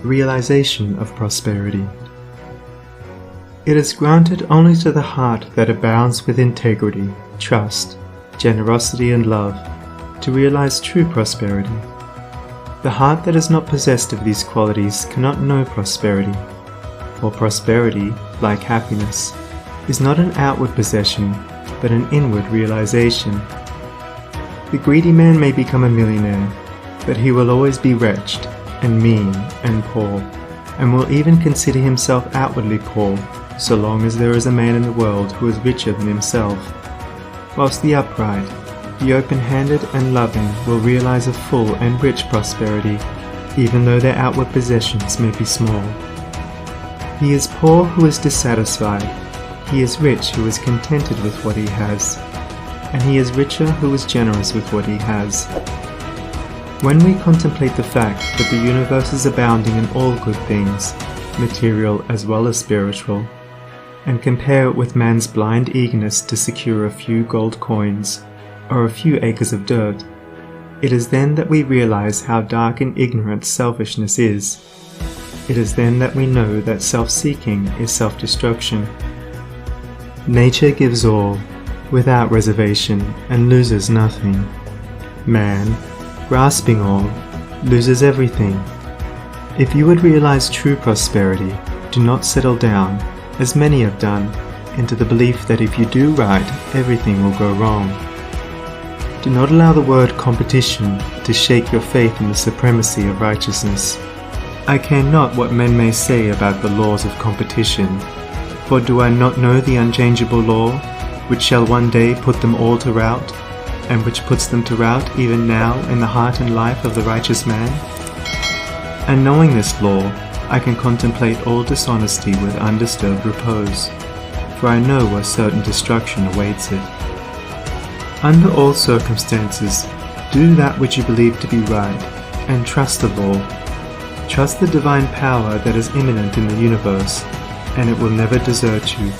realization of prosperity. It is granted only to the heart that abounds with integrity, trust, generosity, and love to realize true prosperity. The heart that is not possessed of these qualities cannot know prosperity, for prosperity, like happiness, is not an outward possession, but an inward realization. The greedy man may become a millionaire, but he will always be wretched, and mean, and poor, and will even consider himself outwardly poor, so long as there is a man in the world who is richer than himself. Whilst the upright, the open-handed and loving will realize a full and rich prosperity, even though their outward possessions may be small. He is poor who is dissatisfied, he is rich who is contented with what he has, and he is richer who is generous with what he has. When we contemplate the fact that the universe is abounding in all good things, material as well as spiritual, and compare it with man's blind eagerness to secure a few gold coins, or a few acres of dirt, it is then that we realize how dark and ignorant selfishness is. It is then that we know that self-seeking is self-destruction. Nature gives all, without reservation, and loses nothing. Man, grasping all, loses everything. If you would realize true prosperity, do not settle down, as many have done, into the belief that if you do right, everything will go wrong. Do not allow the word competition to shake your faith in the supremacy of righteousness. I care not what men may say about the laws of competition, for do I not know the unchangeable law, which shall one day put them all to rout, and which puts them to rout even now in the heart and life of the righteous man? And knowing this law, I can contemplate all dishonesty with undisturbed repose, for I know where certain destruction awaits it. Under all circumstances, do that which you believe to be right, and trust the law. Trust the divine power that is immanent in the universe, and it will never desert you,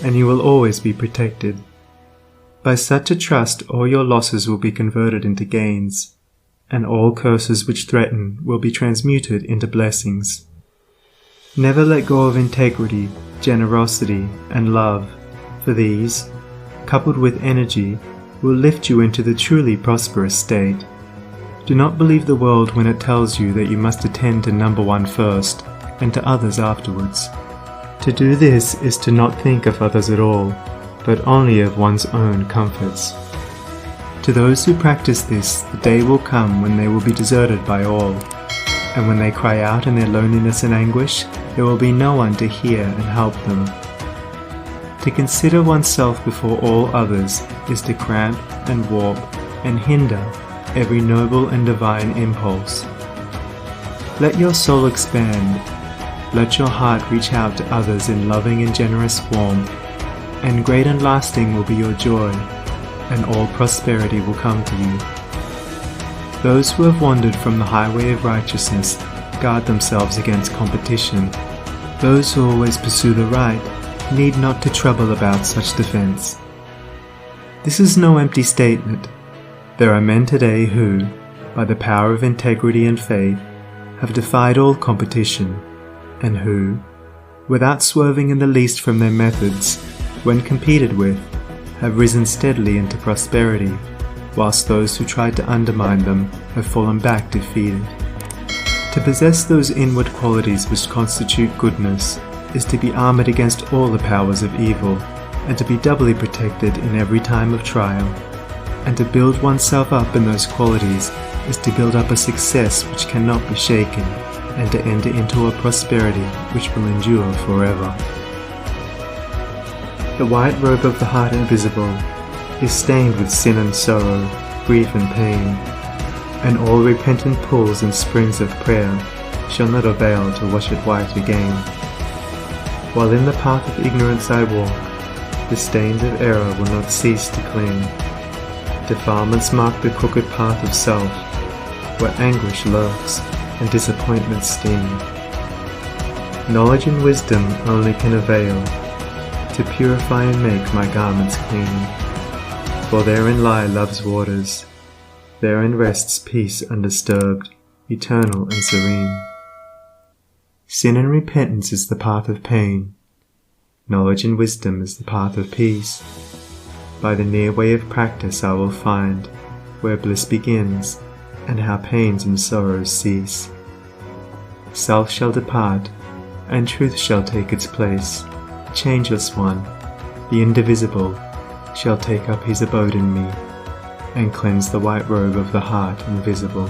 and you will always be protected. By such a trust all your losses will be converted into gains, and all curses which threaten will be transmuted into blessings. Never let go of integrity, generosity, and love, for these, coupled with energy, will lift you into the truly prosperous state. Do not believe the world when it tells you that you must attend to number one first, and to others afterwards. To do this is to not think of others at all, but only of one's own comforts. To those who practice this, the day will come when they will be deserted by all, and when they cry out in their loneliness and anguish, there will be no one to hear and help them. To consider oneself before all others is to cramp and warp and hinder every noble and divine impulse. Let your soul expand, let your heart reach out to others in loving and generous warmth, and great and lasting will be your joy, and all prosperity will come to you. Those who have wandered from the highway of righteousness guard themselves against competition. Those who always pursue the right need not to trouble about such defense. This is no empty statement. There are men today who, by the power of integrity and faith, have defied all competition, and who, without swerving in the least from their methods, when competed with, have risen steadily into prosperity, whilst those who tried to undermine them have fallen back defeated. To possess those inward qualities which constitute goodness is to be armored against all the powers of evil, and to be doubly protected in every time of trial. And to build oneself up in those qualities is to build up a success which cannot be shaken, and to enter into a prosperity which will endure forever. The white robe of the heart invisible is stained with sin and sorrow, grief and pain, and all repentant pools and springs of prayer shall not avail to wash it white again. While in the path of ignorance I walk, the stains of error will not cease to cling. Defilements mark the crooked path of self, where anguish lurks and disappointments sting. Knowledge and wisdom only can avail to purify and make my garments clean. For therein lie love's waters, therein rests peace undisturbed, eternal and serene. Sin and repentance is the path of pain. Knowledge and wisdom is the path of peace. By the near way of practice I will find where bliss begins and how pains and sorrows cease. Self shall depart, and truth shall take its place. Changeless One, the indivisible, shall take up his abode in me, and cleanse the white robe of the heart invisible.